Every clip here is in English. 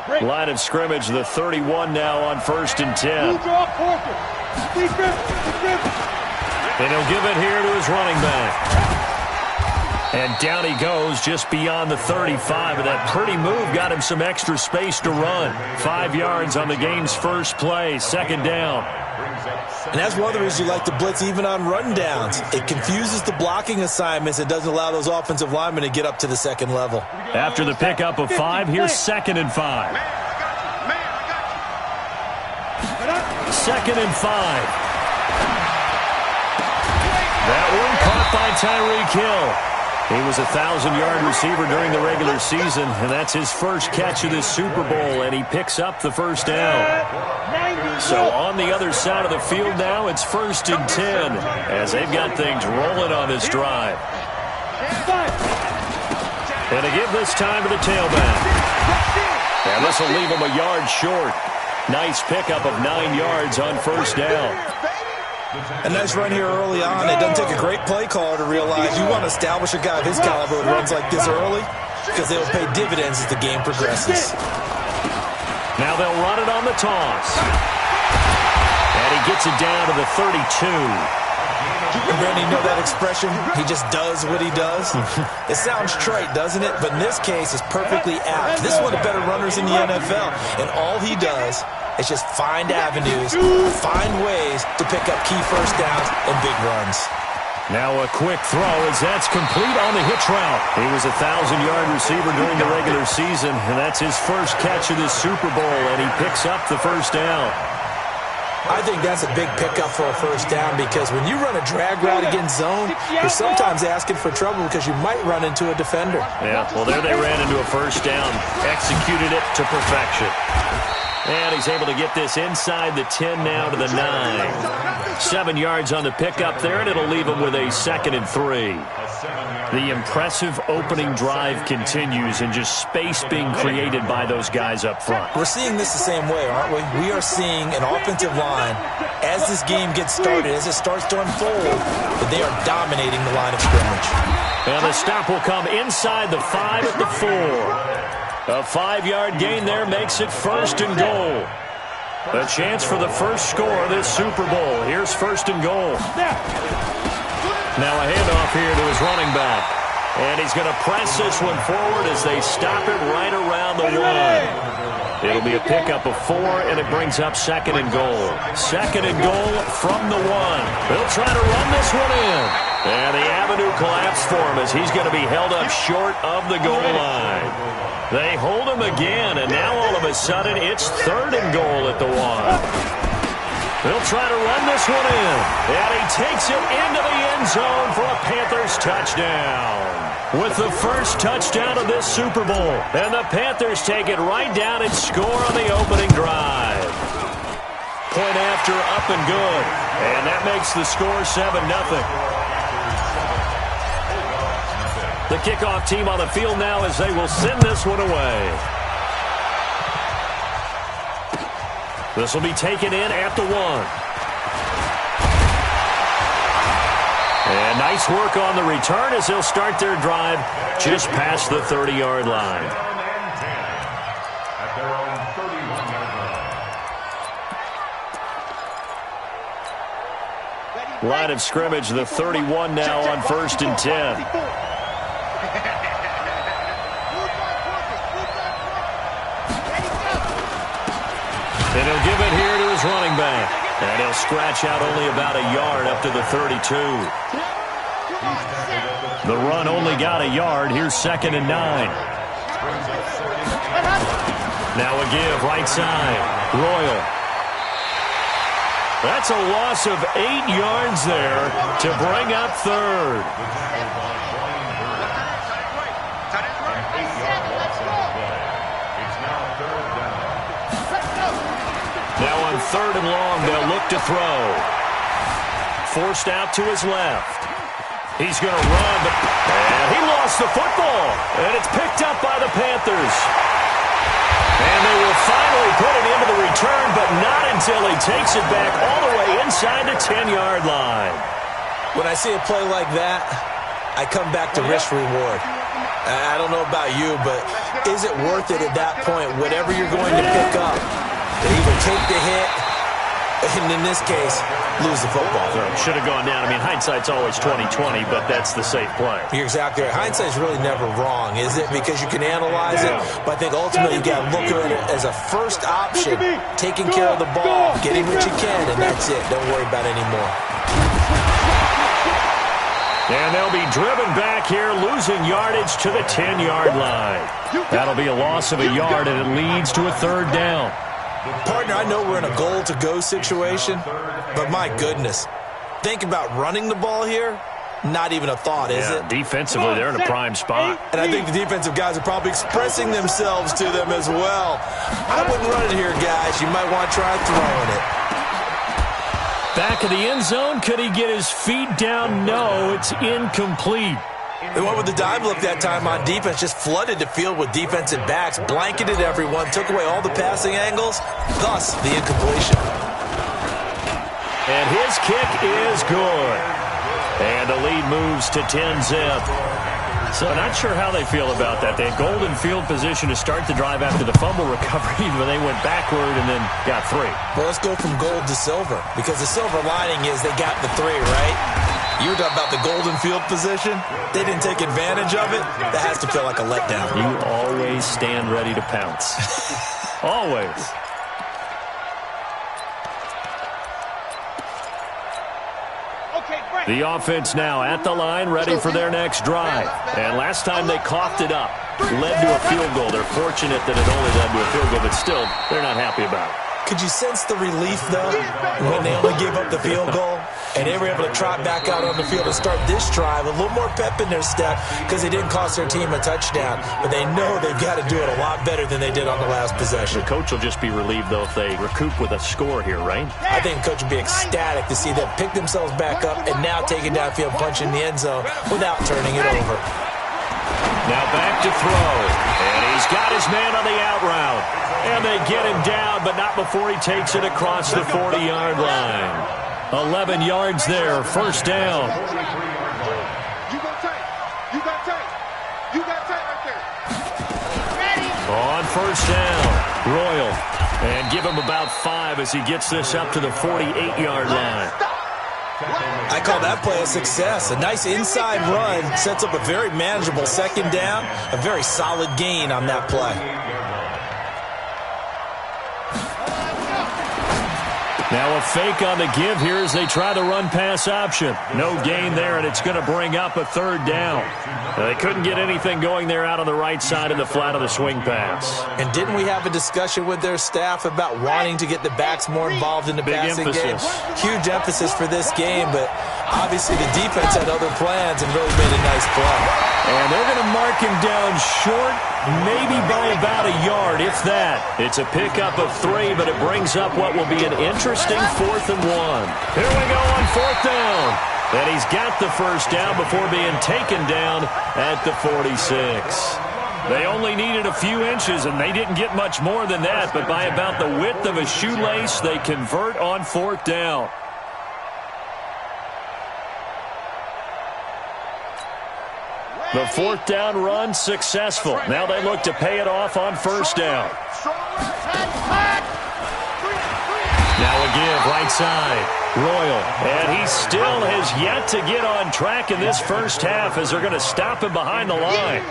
Line of scrimmage, the 31 now on 1st and 10. And he'll give it here to his running back. And down he goes just beyond the 35. And that pretty move got him some extra space to run. 5 yards on the game's first play, 2nd down. And that's one of the reasons you like to blitz even on run downs. It confuses the blocking assignments. It doesn't allow those offensive linemen to get up to the 2nd level. After the pickup of 5, here's 2nd and 5. 2nd and 5. That one caught by Tyreek Hill. He was a 1,000-yard receiver during the regular season, and that's his first catch of this Super Bowl, and he picks up the 1st down. So on the other side of the field now, it's 1st and 10 as they've got things rolling on this drive. And to give this time to the tailback. And this will leave him a yard short. Nice pickup of 9 yards on 1st down. A nice run here early on. It doesn't take a great play caller to realize you want to establish a guy of his caliber who runs like this early because they will pay dividends as the game progresses. Now they'll run it on the toss. And he gets it down to the 32. And Brandon, you know that expression? He just does what he does. It sounds trite, doesn't it? But in this case, it's perfectly apt. This is one of the better runners in the NFL. And all he does is just find avenues, find ways to pick up key 1st downs and big runs. Now a quick throw as that's complete on the hitch route. He was a 1,000-yard receiver during the regular season, and that's his first catch of this Super Bowl, and he picks up the 1st down. I think that's a big pickup for a 1st down because when you run a drag route against zone, you're sometimes asking for trouble because you might run into a defender. Yeah, well, there they ran into a 1st down, executed it to perfection. And he's able to get this inside the 10 now to the 9. 7 yards on the pickup there, and it'll leave him with a 2nd and 3. The impressive opening drive continues and just space being created by those guys up front. We're seeing this the same way, aren't we? We are seeing an offensive line, as this game gets started, as it starts to unfold, that they are dominating the line of scrimmage. And the stop will come inside the 5 at the 4. A 5-yard gain there makes it 1st and goal. A chance for the first score of this Super Bowl. Here's 1st and goal. Now a handoff here to his running back. And he's going to press this one forward as they stop it right around the 1. It'll be a pickup of 4, and it brings up 2nd and goal. 2nd and goal from the 1. They'll try to run this one in. And the avenue collapsed for him as he's going to be held up short of the goal line. They hold him again, and now all of a sudden it's 3rd and goal at the 1. They'll try to run this one in, and he takes it into the end zone for a Panthers touchdown. With the first touchdown of this Super Bowl, and the Panthers take it right down and score on the opening drive. Point after, up and good, and that makes the score 7-0. The kickoff team on the field now as they will send this one away. This will be taken in at the 1. And nice work on the return as they'll start their drive just past the 30-yard line. Line of scrimmage, the 31 now on 1st and 10. And he'll give it here to his running back. And he'll scratch out only about a yard up to the 32. The run only got a yard. Here's 2nd and 9. Now a give right side. Royal. That's a loss of 8 yards there to bring up 3rd. Now on 3rd and long, they'll look to throw. Forced out to his left. He's going to run, but and he lost the football. And it's picked up by the Panthers. And they will finally put it into the return, but not until he takes it back all the way inside the 10-yard line. When I see a play like that, I come back to risk reward. I don't know about you, but is it worth it at that point, whatever you're going to pick up, to either take the hit, and in this case, lose the football? Should have gone down. I mean, hindsight's always 20/20, but that's the safe play. You're exactly right. Hindsight's really never wrong, is it? Because you can analyze it, but I think ultimately you got to look at it as a first option, taking care of the ball, getting what you can, and that's it. Don't worry about it anymore. And they'll be driven back here, losing yardage to the 10-yard line. That'll be a loss of a yard, and it leads to a third down. Partner, I know we're in a goal-to-go situation, but my goodness, think about running the ball here. Not even a thought, is it? Defensively, they're in a prime spot. And I think the defensive guys are probably expressing themselves to them as well. I wouldn't run it here, guys. You might want to try throwing it. Back of the end zone. Could he get his feet down? No, it's incomplete. They went with the dime look that time on defense, just flooded the field with defensive backs, blanketed everyone, took away all the passing angles, thus the incompletion. And his kick is good. And the lead moves to 10-zip. So not sure how they feel about that. They had golden field position to start the drive after the fumble recovery, but they went backward and then got 3. Well, let's go from gold to silver, because the silver lining is they got the 3, right? You were talking about the golden field position. They didn't take advantage of it. That has to feel like a letdown. You always stand ready to pounce. Always. The offense now at the line, ready for their next drive. And last time they coughed it up, led to a field goal. They're fortunate that it only led to a field goal, but still, they're not happy about it. Could you sense the relief, though, when they only gave up the field goal and they were able to trot back out on the field and start this drive? A little more pep in their step because they didn't cost their team a touchdown, but they know they've got to do it a lot better than they did on the last possession. The coach will just be relieved, though, if they recoup with a score here, right? I think the coach would be ecstatic to see them pick themselves back up and now take it downfield, punch in the end zone without turning it over. Now back to throw, and he's got his man on the out route. And they get him down, but not before he takes it across the 40-yard line. 11 yards there, first down. On first down, Royal. And give him about 5 as he gets this up to the 48-yard line. I call that play a success. A nice inside run sets up a very manageable second down. A very solid gain on that play. Now a fake on the give here as they try the run-pass option. No gain there, and it's going to bring up a third down. They couldn't get anything going there out on the right side of the flat of the swing pass. And didn't we have a discussion with their staff about wanting to get the backs more involved in the passing game? Huge emphasis for this game, but obviously the defense had other plans and really made a nice play. And they're going to mark him down short, maybe by about a yard, if that. It's a pickup of 3, but it brings up what will be an interesting 4th and 1. Here we go on 4th down. And he's got the first down before being taken down at the 46. They only needed a few inches, and they didn't get much more than that, but by about the width of a shoelace, they convert on 4th down. The 4th down run successful. Now they look to pay it off on first down. Now a give right side. Royal. And he still has yet to get on track in this first half as they're going to stop him behind the line.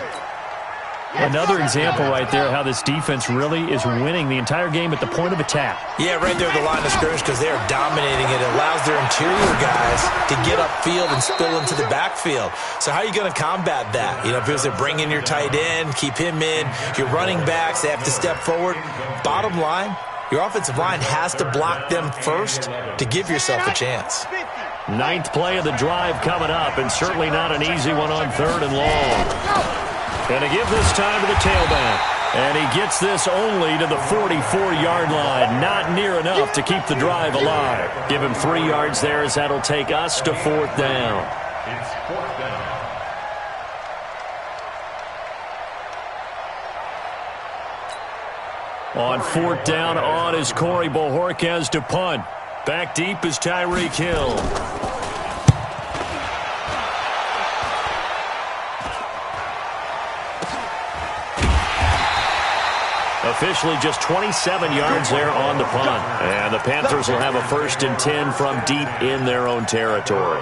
Another example right there how this defense really is winning the entire game at the point of attack. Yeah, right there at the line of scrimmage because they are dominating it. It allows their interior guys to get upfield and spill into the backfield. So how are you going to combat that? You know, because they're bringing your tight end, keep him in. Your running backs, they have to step forward. Bottom line, your offensive line has to block them first to give yourself a chance. 9th play of the drive coming up, and certainly not an easy one on 3rd and long. And to give this time to the tailback. And he gets this only to the 44-yard line. Not near enough to keep the drive alive. Give him 3 yards there as that'll take us to 4th down. It's 4th down. On 4th down, on is Corey Bojorquez to punt. Back deep is Tyreek Hill. Officially just 27 yards there on the punt. And the Panthers will have a 1st and 10 from deep in their own territory.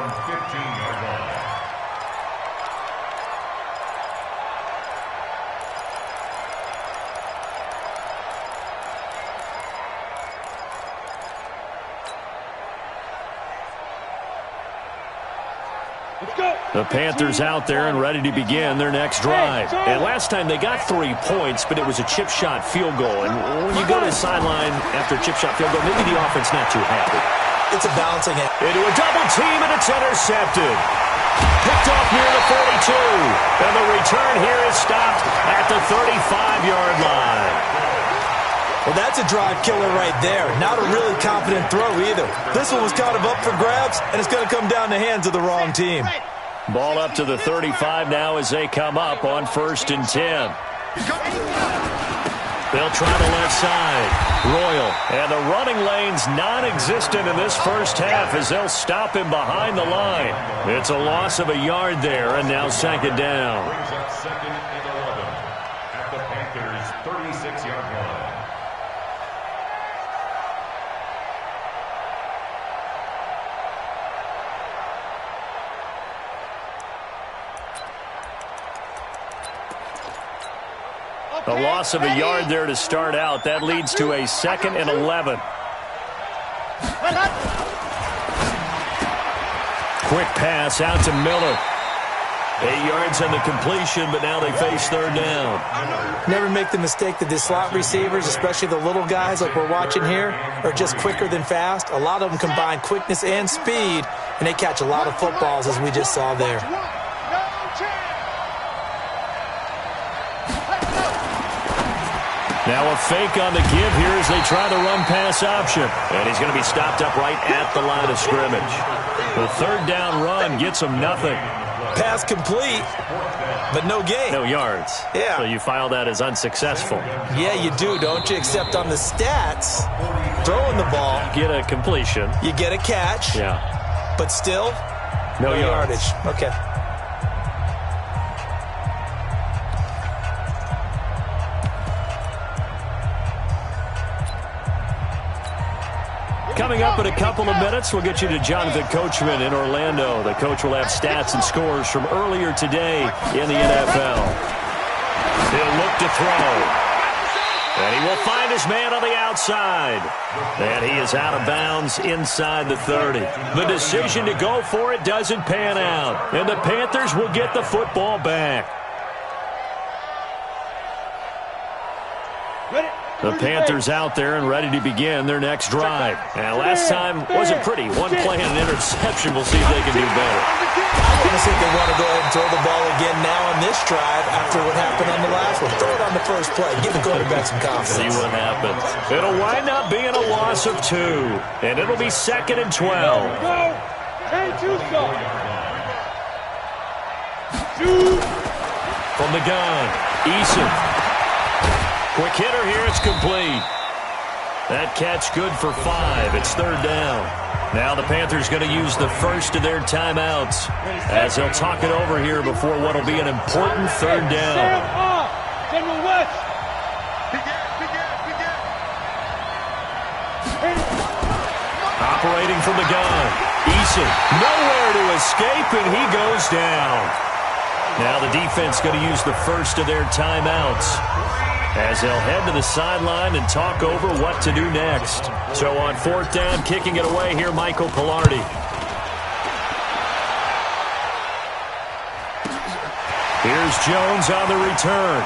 The Panthers out there and ready to begin their next drive. And last time they got 3 points, but it was a chip shot field goal. And when you go to the sideline after a chip shot field goal, maybe the offense not too happy. It's a balancing act. Into a double team, and it's intercepted. Picked off near the 42. And the return here is stopped at the 35-yard line. Well, that's a drive killer right there. Not a really confident throw either. This one was kind of up for grabs, and it's going to come down the hands of the wrong team. Ball up to the 35 now as they come up on 1st and 10. They'll try the left side. Royal. And the running lane's non-existent in this first half as they'll stop him behind the line. It's a loss of a yard there, and now 2nd down. Brings up 2nd and 11 at the Panthers' 36-yard line. A loss of a yard there to start out. That leads to a 2nd and 11. Quick pass out to Miller. 8 yards on the completion, but now they face 3rd down. Never make the mistake that the slot receivers, especially the little guys like we're watching here, are just quicker than fast. A lot of them combine quickness and speed, and they catch a lot of footballs, as we just saw there. Now a fake on the give here as they try the run-pass option. And he's going to be stopped up right at the line of scrimmage. The 3rd down run gets him nothing. Pass complete, but no gain. No yards. Yeah. So you file that as unsuccessful. Yeah, you do, don't you? Except on the stats, throwing the ball. Get a completion. You get a catch. Yeah. But still, no yardage. Okay. Coming up in a couple of minutes, we'll get you to Jonathan Coachman in Orlando. The coach will have stats and scores from earlier today in the NFL. He'll look to throw. And he will find his man on the outside. And he is out of bounds inside the 30. The decision to go for it doesn't pan out. And the Panthers will get the football back. The Panthers out there and ready to begin their next drive. And last time wasn't pretty. One play and an interception. We'll see if they can do better. I honestly think they want to go ahead and throw the ball again now on this drive after what happened on the last one. Throw it on the first play. Give the quarterback some confidence. See what happens. It'll wind up being a loss of 2. And it'll be 2nd and 12. From the gun, Eason. Quick hitter here, it's complete. That catch good for 5. It's 3rd down. Now the Panthers going to use the first of their timeouts as they'll talk it over here before what will be an important 3rd down. Operating from the gun. Eason nowhere to escape, and he goes down. Now the defense going to use the first of their timeouts as they'll head to the sideline and talk over what to do next. So on 4th down, kicking it away here, Michael Pilardi. Here's Jones on the return.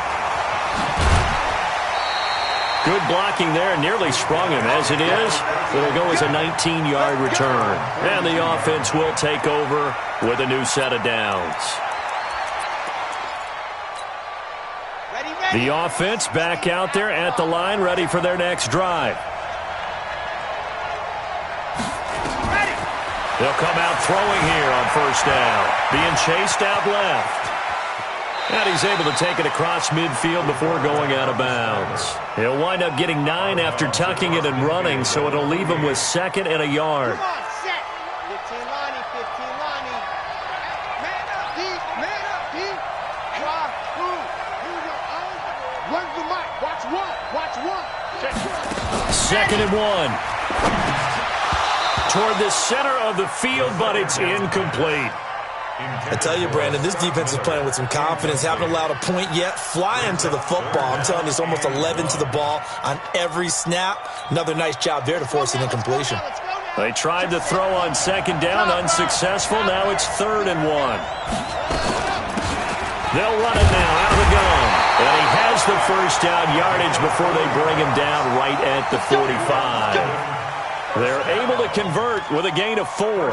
Good blocking there, nearly sprung him. As it is, it'll go as a 19-yard return. And the offense will take over with a new set of downs. The offense back out there at the line, ready for their next drive. They'll come out throwing here on 1st down. Being chased out left. And he's able to take it across midfield before going out of bounds. He'll wind up getting 9 after tucking it and running, so it'll leave him with 2nd and a yard. Come on, set. 15 Lonnie, 15 Lonnie. Man up, deep, man up, deep. Where's the mic? Watch one. 2nd and 1. Toward the center of the field, but it's incomplete. I tell you, Brandon, this defense is playing with some confidence. Haven't allowed a point yet. Flying to the football. I'm telling you, it's almost 11 to the ball on every snap. Another nice job there to force an incompletion. They tried to throw on 2nd down, unsuccessful. Now it's 3rd and 1. They'll run it now out of the gun. And he has the first down yardage before they bring him down right at the 45. They're able to convert with a gain of 4. There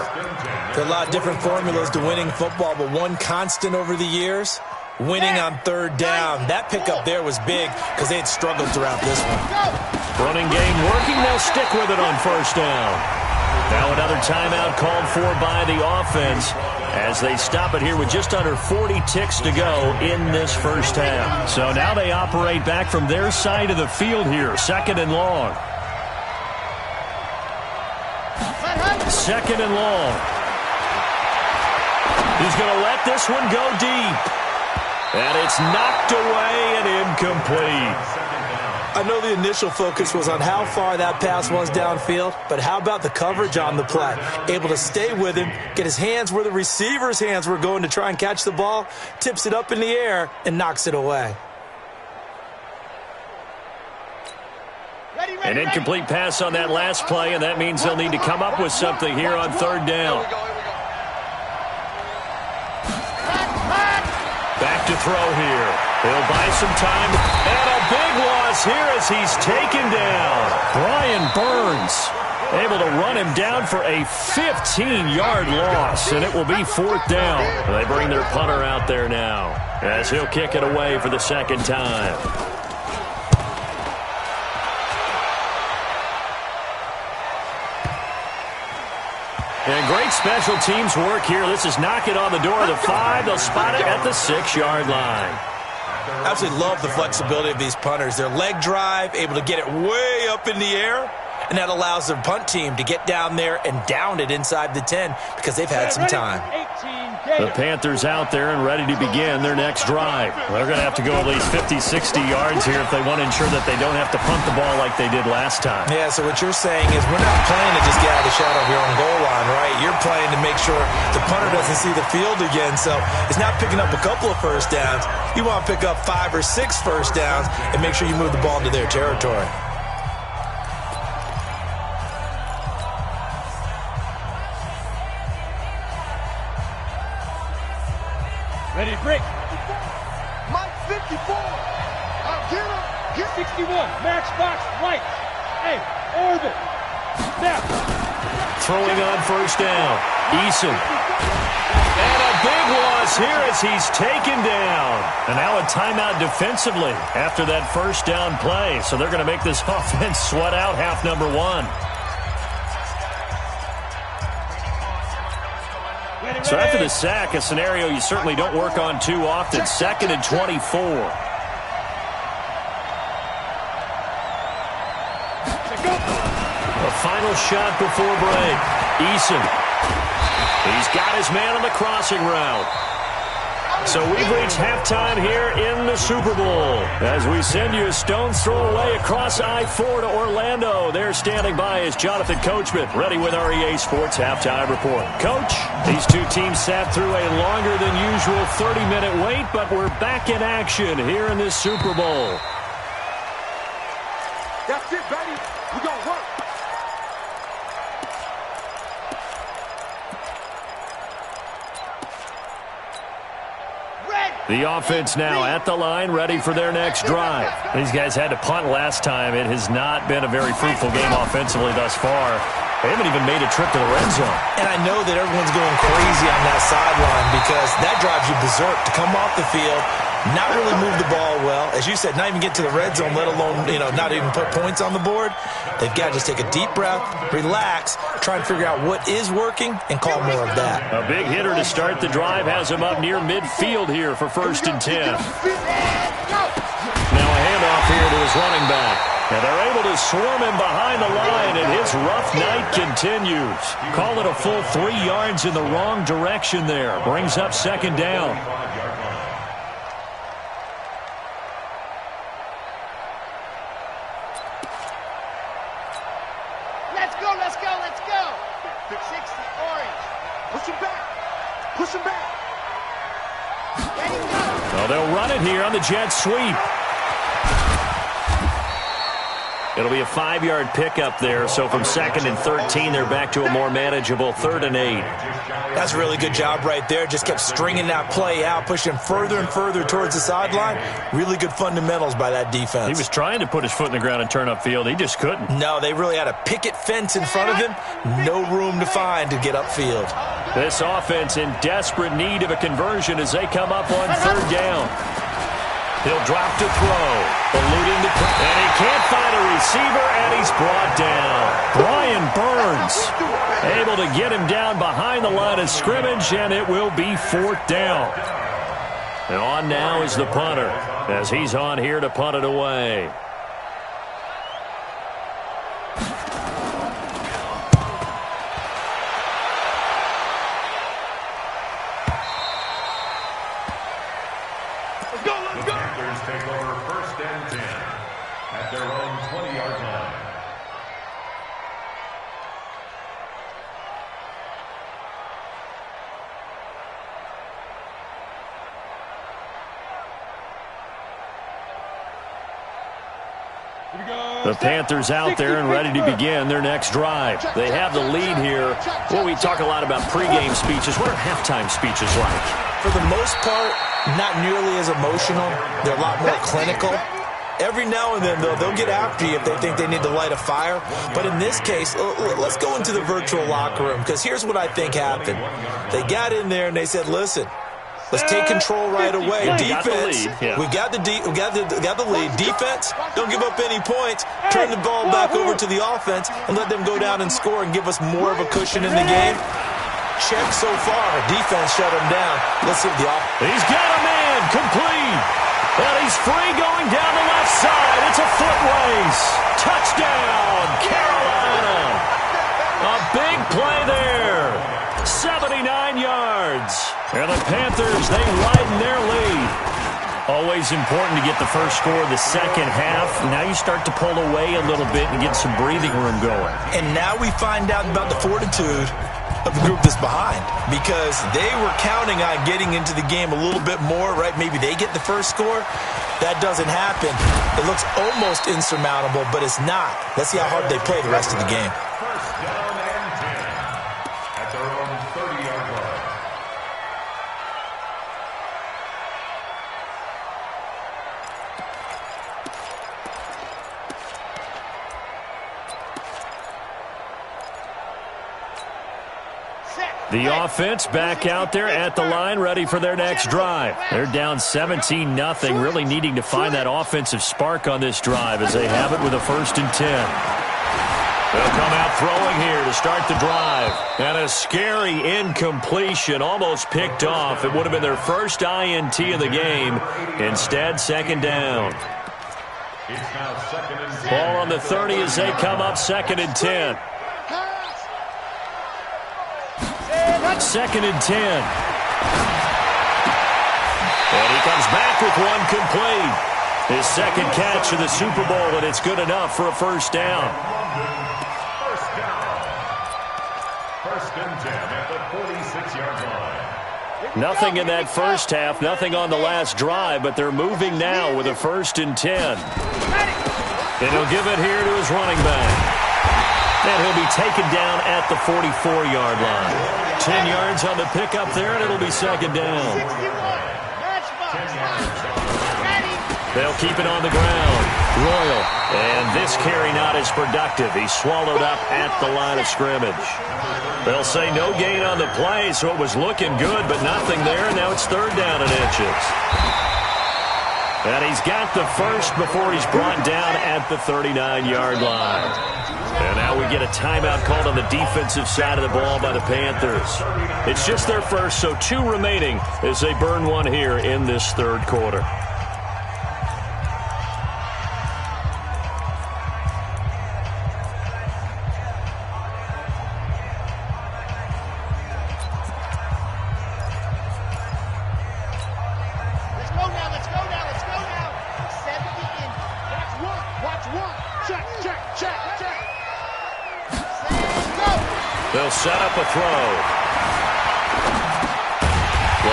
are a lot of different formulas to winning football, but one constant over the years, winning on 3rd down. That pickup there was big because they had struggled throughout this one. Running game working. They'll stick with it on 1st down. Now another timeout called for by the offense as they stop it here with just under 40 ticks to go in this first half. So now they operate back from their side of the field here, 2nd and long. 2nd and long. He's going to let this one go deep. And it's knocked away and incomplete. I know the initial focus was on how far that pass was downfield, but how about the coverage on the play? Able to stay with him, get his hands where the receiver's hands were going to try and catch the ball, tips it up in the air, and knocks it away. An incomplete pass on that last play, and that means they'll need to come up with something here on 3rd down. Back to throw here. He'll buy some time. And a big loss here as he's taken down. Brian Burns able to run him down for a 15-yard loss, and it will be 4th down. They bring their punter out there now as he'll kick it away for the 2nd time. And great special teams work here. This is knock it on the door of the 5. They'll spot it at the 6-yard line. Absolutely love the flexibility of these punters. Their leg drive, able to get it way up in the air, and that allows their punt team to get down there and down it inside the 10 because they've had some time. The Panthers out there and ready to begin their next drive. They're going to have to go at least 50, 60 yards here if they want to ensure that they don't have to punt the ball like they did last time. Yeah, so what you're saying is we're not playing to just get out of the shadow of your own goal line, right? You're playing to make sure the punter doesn't see the field again. So it's not picking up a couple of first downs. You want to pick up 5 or 6 first downs and make sure you move the ball into their territory. Ready to break. Mike 54. I'll get him. Get 61. Matchbox right. Hey, orbit. Now. Throwing on 1st down. Eason. And a big loss here as he's taken down. And now a timeout defensively after that 1st down play. So they're going to make this offense sweat out half number 1. So after the sack, a scenario you certainly don't work on too often. 2nd and 24. A final shot before break. Eason. He's got his man on the crossing route. So we've reached halftime here in the Super Bowl as we send you a stone's throw away across I-4 to Orlando. There standing by is Jonathan Coachman, ready with our EA Sports Halftime Report. Coach, these two teams sat through a longer than usual 30-minute wait, but we're back in action here in this Super Bowl. That's it, baby. We're going to work. The offense now at the line, ready for their next drive. These guys had to punt last time. It has not been a very fruitful game offensively thus far. They haven't even made a trip to the red zone. And I know that everyone's going crazy on that sideline because that drives you berserk to come off the field, not really move the ball well. As you said, not even get to the red zone, let alone, not even put points on the board. They've got to just take a deep breath, relax, try and figure out what is working, and call more of that. A big hitter to start the drive has him up near midfield here for 1st and 10. Now a handoff here to his running back. And they're able to swarm him behind the line, and his rough night continues. Call it a full 3 yards in the wrong direction there. Brings up 2nd down. Well, they'll run it here on the jet sweep. It'll be a 5-yard pickup there. So from 2nd and 13, they're back to a more manageable 3rd and 8. That's a really good job right there. Just kept stringing that play out, pushing further and further towards the sideline. Really good fundamentals by that defense. He was trying to put his foot in the ground and turn upfield. He just couldn't. No, they really had a picket fence in front of him. No room to find to get upfield. This offense in desperate need of a conversion as they come up on 3rd down. He'll drop to throw, eluding the pressure, and he can't find a receiver, and he's brought down. Brian Burns able to get him down behind the line of scrimmage, and it will be 4th down. And on now is the punter, as he's on here to punt it away. Take over 1st and 10 at their own 20-yard line. The Panthers out there and ready to begin their next drive. They have the lead here. Well, we talk a lot about pregame speeches. What are halftime speeches like? For the most part, not nearly as emotional. They're a lot more clinical. Every now and then, though, they'll get after you if they think they need to light a fire. But in this case, let's go into the virtual locker room, because here's what I think happened. They got in there and they said, listen, let's take control right away. Defense, we got the lead. Defense, don't give up any points. Turn the ball back over to the offense and let them go down and score and give us more of a cushion in the game. Check so far. Defense shut him down. Let's see the offense. He's got a man complete. And he's free going down the left side. It's a foot race. Touchdown, Carolina. A big play there. 79 yards. And the Panthers, they widen their lead. Always important to get the first score of the second half. Now you start to pull away a little bit and get some breathing room going. And now we find out about the fortitude of the group that's behind, because they were counting on getting into the game a little bit more, right? Maybe they get the first score. That doesn't happen. It looks almost insurmountable, but it's not. Let's see how hard they play the rest of the game. 1st down and 10 at their own 30-yard line. The offense back out there at the line, ready for their next drive. They're down 17-0, really needing to find that offensive spark on this drive as they have it with a 1st and 10. They'll come out throwing here to start the drive. And a scary incompletion, almost picked off. It would have been their first INT of the game. Instead, 2nd down. It's now 2nd and 10. Ball on the 30 as they come up 2nd and 10. 2nd and 10. And he comes back with one complete. His second catch of the Super Bowl, and it's good enough for a 1st down. 1st down. 1st and 10 at the 46-yard line. Nothing in that first half, nothing on the last drive, but they're moving now with a 1st and 10. And he'll give it here to his running back. And he'll be taken down at the 44-yard line. 10 yards on the pickup there, and it'll be 2nd down. They'll keep it on the ground. Royal. And this carry not as productive. He's swallowed up at the line of scrimmage. They'll say no gain on the play, so it was looking good, but nothing there, and now it's 3rd down and inches. And he's got the first before he's brought down at the 39-yard line. And now we get a timeout called on the defensive side of the ball by the Panthers. It's just their first, so 2 remaining as they burn one here in this 3rd quarter. They'll set up a throw.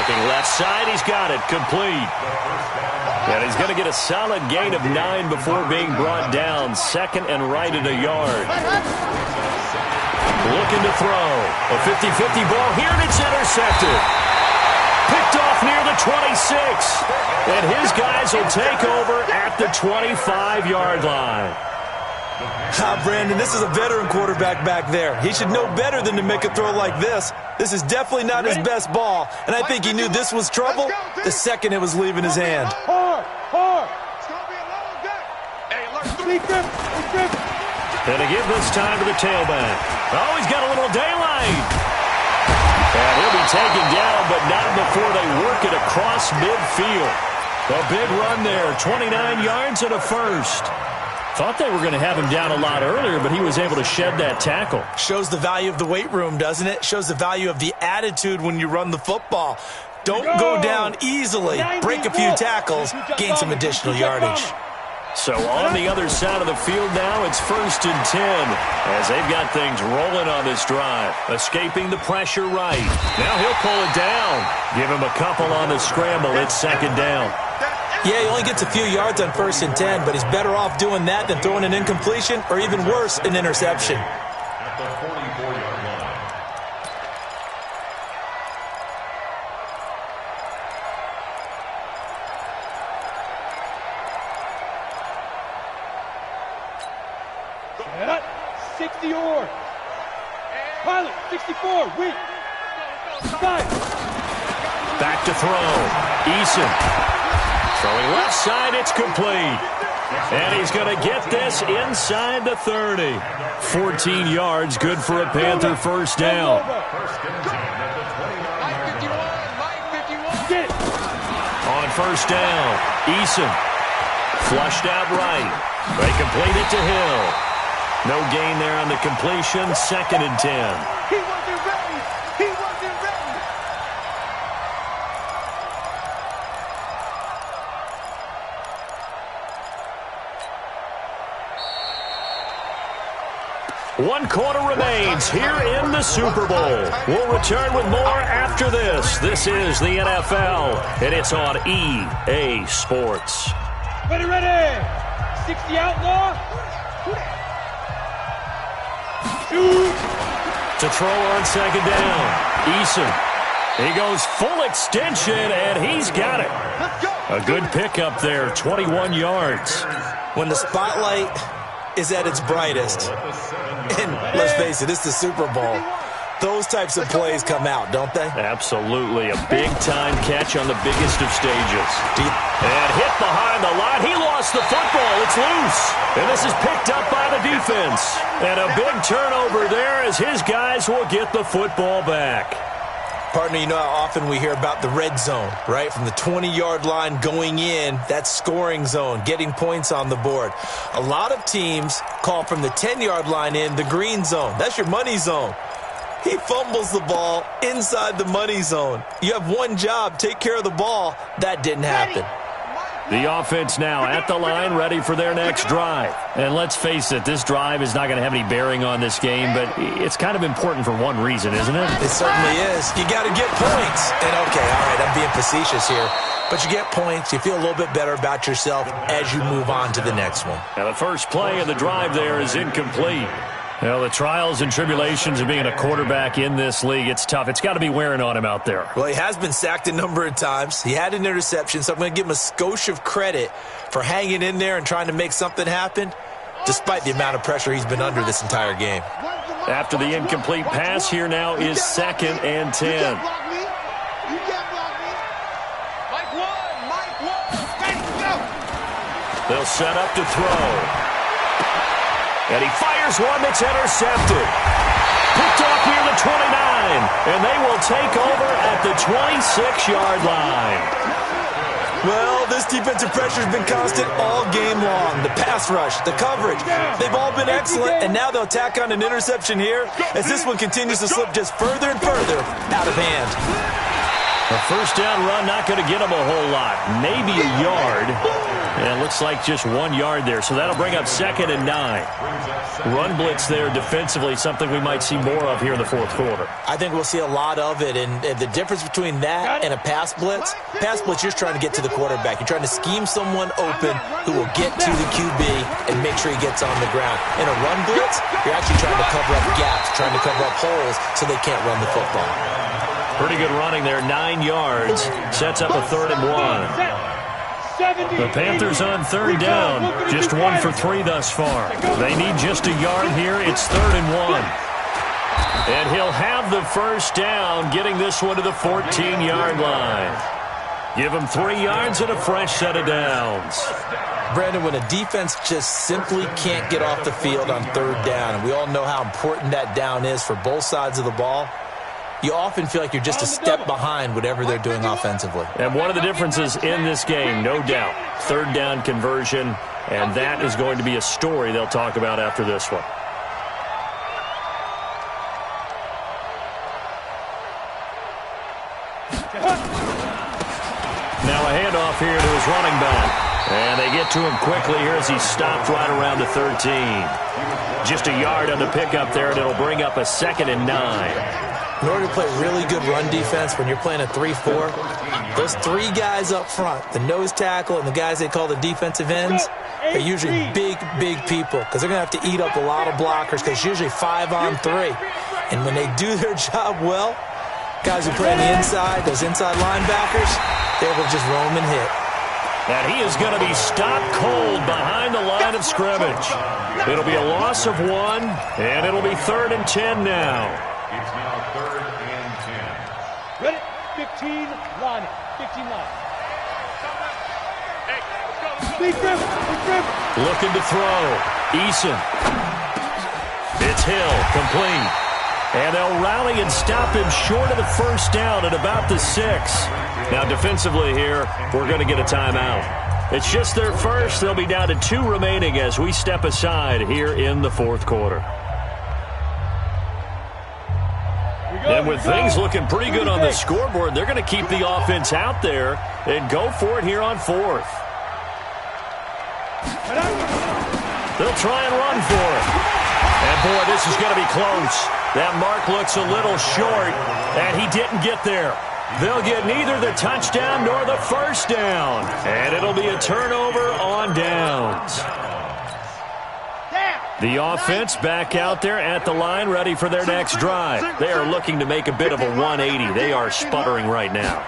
Looking left side, he's got it, complete. And he's going to get a solid gain of 9 before being brought down. 2nd and right at a yard. Looking to throw. A 50-50 ball here, and it's intercepted. Picked off near the 26. And his guys will take over at the 25-yard line. Brandon, this is a veteran quarterback back there. He should know better than to make a throw like this. This is definitely not his best ball, and I think he knew this was trouble the second it was leaving his hand. Hard. It's going to be a long day. Hey, look. And to give this time to the tailback. Oh, he's got a little daylight. And he'll be taken down, but not before they work it across midfield. A big run there, 29 yards and a first. Thought they were going to have him down a lot earlier, but he was able to shed that tackle. Shows the value of the weight room, doesn't it? Shows the value of the attitude when you run the football. Don't go down easily. Break a few tackles, gain some additional yardage. So on the other side of the field now, it's 1st and 10 as they've got things rolling on this drive. Escaping the pressure right. Now he'll pull it down. Give him a couple on the scramble. It's 2nd down. Yeah, he only gets a few yards on 1st and 10, but he's better off doing that than throwing an incompletion or even worse, an interception. At the 44-yard line. Set up. 60 or. Pilot, 64, weak. 5. Back to throw. Eason. Throwing left side, it's complete. And he's going to get this inside the 30. 14 yards, good for a Panther first down. First and 10 at the 29-yard line. Get it. On first down, Eason. Flushed out right. They complete it to Hill. No gain there on the completion, 2nd and 10. He wasn't ready. He wasn't ready. One quarter remains here in the Super Bowl. We'll return with more after this. This is the NFL, and it's on EA Sports. Ready. 60 outlaw. Shoot. To throw on 2nd down, Eason. He goes full extension, and he's got it. A good pickup there, 21 yards. When the spotlight is at its brightest, and let's face it, it's the Super Bowl, those types of plays come out, don't they? Absolutely. A big-time catch on the biggest of stages. And hit behind the line. He lost the football. It's loose. And this is picked up by the defense. And a big turnover there as his guys will get the football back. Partner, you know how often we hear about the red zone, right? From the 20-yard line going in, that's scoring zone, getting points on the board. A lot of teams call from the 10-yard line in the green zone. That's your money zone. He fumbles the ball inside the money zone. You have one job, take care of the ball. That didn't happen. The offense now at the line, ready for their next drive. And let's face it, this drive is not going to have any bearing on this game, but it's kind of important for one reason, isn't it? It certainly is. You got to get points. And okay, all right, I'm being facetious here. But you get points, you feel a little bit better about yourself as you move on to the next one. Now the first play of the drive there is incomplete. Well, the trials and tribulations of being a quarterback in this league, it's tough. It's got to be wearing on him out there. Well, he has been sacked a number of times. He had an interception, so I'm going to give him a skosh of credit for hanging in there and trying to make something happen, despite the amount of pressure he's been under this entire game. After the incomplete pass, here now is 2nd and 10. You can't block me. You can't block me. Mike one. Ready, go. They'll set up to throw. And he fires one that's intercepted. Picked off near the 29. And they will take over at the 26-yard line. Well, this defensive pressure has been constant all game long. The pass rush, the coverage, they've all been excellent. And now they'll tack on an interception here as this one continues to slip just further and further out of hand. A first down run, not going to get him a whole lot. Maybe a yard. And it looks like just 1 yard there. So that'll bring up 2nd and 9. Run blitz there defensively, something we might see more of here in the fourth quarter. I think we'll see a lot of it. And the difference between that and a pass blitz, you're trying to get to the quarterback. You're trying to scheme someone open who will get to the QB and make sure he gets on the ground. In a run blitz, you're actually trying to cover up gaps, trying to cover up holes so they can't run the football. Pretty good running there, 9 yards. Sets up a 3rd and 1. The Panthers on 3rd down, just 1 for 3 thus far. They need just a yard here. It's 3rd and 1. And he'll have the first down, getting this one to the 14-yard line. Give him 3 yards and a fresh set of downs. Brandon, when a defense just simply can't get off the field on 3rd down, and we all know how important that down is for both sides of the ball, you often feel like you're just a step behind whatever they're doing offensively. And one of the differences in this game, no doubt, 3rd down conversion, and that is going to be a story they'll talk about after this one. Now a handoff here to his running back. And they get to him quickly here as he stopped right around the 13. Just a yard on the pickup there, and it'll bring up a 2nd and 9. In order to play really good run defense when you're playing a 3-4, those 3 guys up front, the nose tackle and the guys they call the defensive ends, are usually big, big people because they're going to have to eat up a lot of blockers because it's usually 5 on 3. And when they do their job well, guys who play on the inside, those inside linebackers, they're able to just roam and hit. And he is going to be stopped cold behind the line of scrimmage. It'll be a loss of 1, and it'll be 3rd and 10 now. It's now 3rd and 10. Ready? 15 line. 15 line. Big grip. Looking to throw. Eason. It's Hill. Complete. And they'll rally and stop him short of the first down at about the 6. Now defensively here, we're going to get a timeout. It's just their first. They'll be down to 2 remaining as we step aside here in the fourth quarter. And with things looking pretty good on the scoreboard, they're going to keep the offense out there and go for it here on 4th. They'll try and run for it. And, boy, this is going to be close. That mark looks a little short, and he didn't get there. They'll get neither the touchdown nor the first down. And it'll be a turnover on downs. The offense back out there at the line, ready for their next drive. They are looking to make a bit of a 180. They are sputtering right now.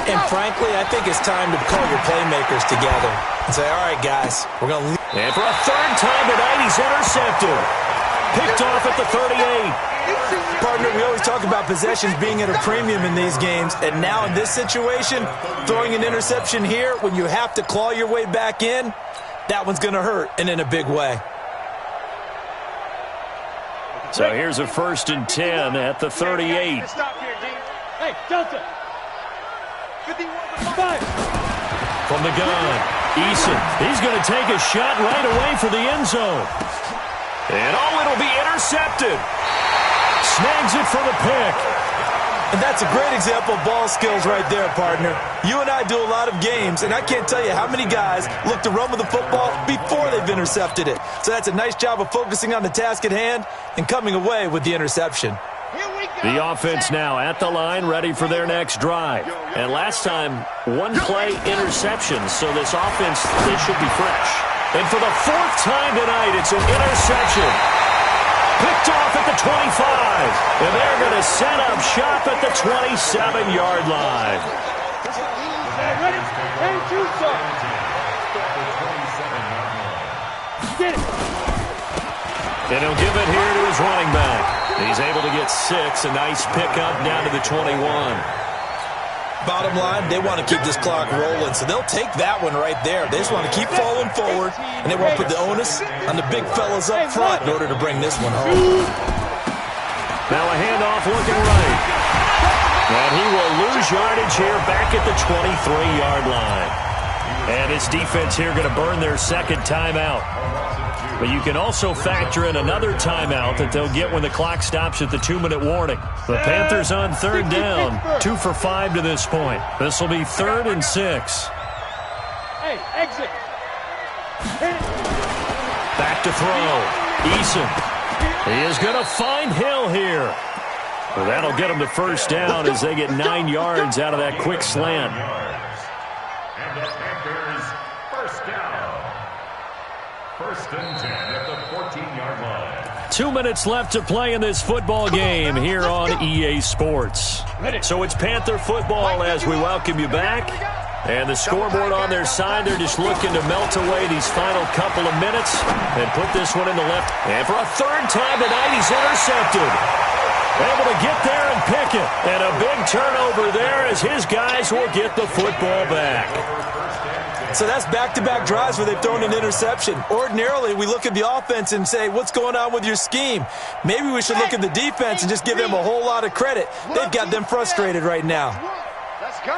And frankly, I think it's time to call your playmakers together and say, all right, guys, we're going to leave. And for a 3rd time tonight, he's intercepted. Picked off at the 38. Partner, we always talk about possessions being at a premium in these games, and now in this situation, throwing an interception here when you have to claw your way back in, that one's going to hurt, and in a big way. So here's a 1st and 10 at the 38. Hey, Delta. 5. From the gun, Eason. He's going to take a shot right away for the end zone. And it'll be intercepted. Snags it for the pick. And that's a great example of ball skills right there, partner. You and I do a lot of games, and I can't tell you how many guys look to run with the football before they've intercepted it. So that's a nice job of focusing on the task at hand and coming away with the interception. The offense now at the line, ready for their next drive. And last time, 1-play interceptions, so this offense, they should be fresh. And for the 4th time tonight, it's an interception. Picked off at the 25. And they're going to set up shop at the 27-yard line. Ready? And shoot, sir. Get it. And he'll give it here to his running back. He's able to get 6. A nice pickup down to the 21. Bottom line, they want to keep this clock rolling, so they'll take that one right there. They just want to keep falling forward, and they want to put the onus on the big fellas up front in order to bring this one home. Now a handoff looking right. And he will lose yardage here back at the 23-yard line. And his defense here going to burn their 2nd timeout. But you can also factor in another timeout that they'll get when the clock stops at the 2-minute warning. The Panthers on third down, 2 for 5 to this point. This will be 3rd and 6. Hey, exit. Back to throw. Eason. He is going to find Hill here. Well, that'll get him to first down as they get 9 yards out of that quick slant. And the Panthers first down. 1st and 10 at the 14-yard line. 2 minutes left to play in this football game here on EA Sports. So it's Panther football as we welcome you back. And the scoreboard on their side, they're just looking to melt away these final couple of minutes and put this one in the left. And for a 3rd time tonight, he's intercepted. Able to get there and pick it. And a big turnover there as his guys will get the football back. So that's back-to-back drives where they've thrown an interception. Ordinarily, we look at the offense and say, what's going on with your scheme? Maybe we should look at the defense and just give them a whole lot of credit. They've got them frustrated right now. Let's go.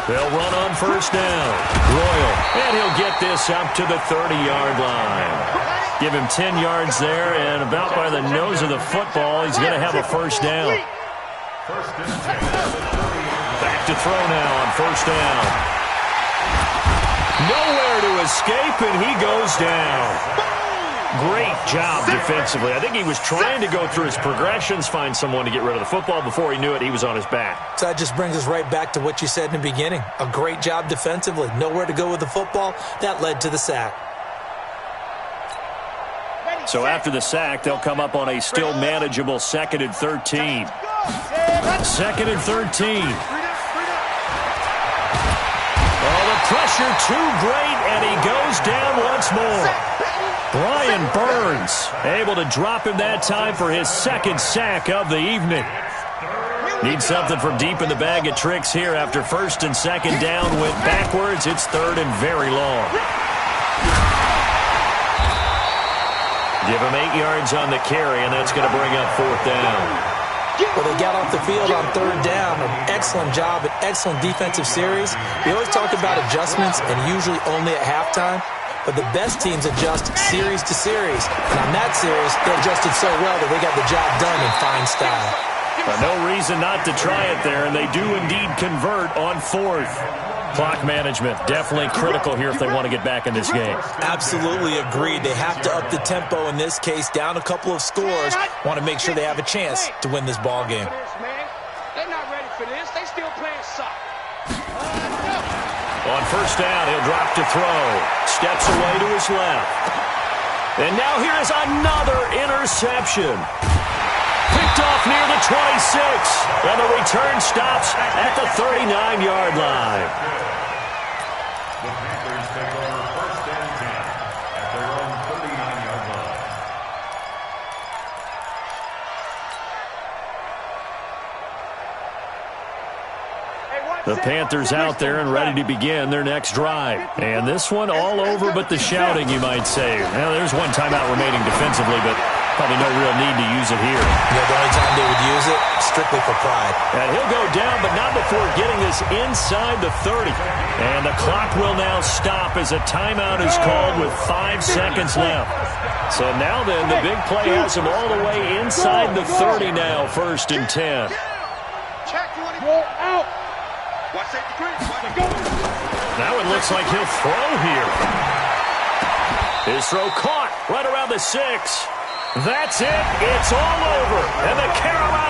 They'll run on first down. Royal, and he'll get this up to the 30-yard line. Give him 10 yards there, and about by the nose of the football, he's going to have a first down. Back to throw now on first down. Nowhere to escape, and he goes down. Great job defensively. I think he was trying to go through his progressions, find someone to get rid of the football. Before he knew it, he was on his back. So that just brings us right back to what you said in the beginning. A great job defensively. Nowhere to go with the football. That led to the sack. So after the sack, they'll come up on a still manageable 2nd and 13. 2nd and 13. Oh, the pressure too great, and he goes down once more. Brian Burns able to drop him that time for his 2nd sack of the evening. Need something from deep in the bag of tricks here after 1st and 2nd down. Went backwards. It's 3rd and very long. Give him 8 yards on the carry, and that's going to bring up 4th down. Well, they got off the field on 3rd down. An excellent job, an excellent defensive series. We always talk about adjustments, and usually only at halftime. But the best teams adjust series to series. And on that series, they adjusted so well that they got the job done in fine style. No reason not to try it there, and they do indeed convert on 4th. Clock management, definitely critical here if they want to get back in this game. Absolutely agreed. They have to up the tempo in this case, down a couple of scores. Want to make sure they have a chance to win this ball game. They're not ready for this. They still playing soccer. On first down, he'll drop to throw. Steps away to his left. And now here is another interception. Picked off near the 26. And the return stops at the 39-yard line. The Panthers take over 1st and 10 at their own 39-yard line. The Panthers out there and ready to begin their next drive. And this one all over but the shouting, you might say. Well, there's one timeout remaining defensively, but probably no real need to use it here. The only time they would use it, strictly for pride. And he'll go down, but not before getting this inside the 30. And the clock will now stop as a timeout is called with 5 seconds left. So now then, the big play has him all the way inside the 30 now, 1st and 10. Check 20. Roll out. Watch that go. Now it looks like he'll throw here. His throw caught right around the 6. That's it. It's all over. And the Carolina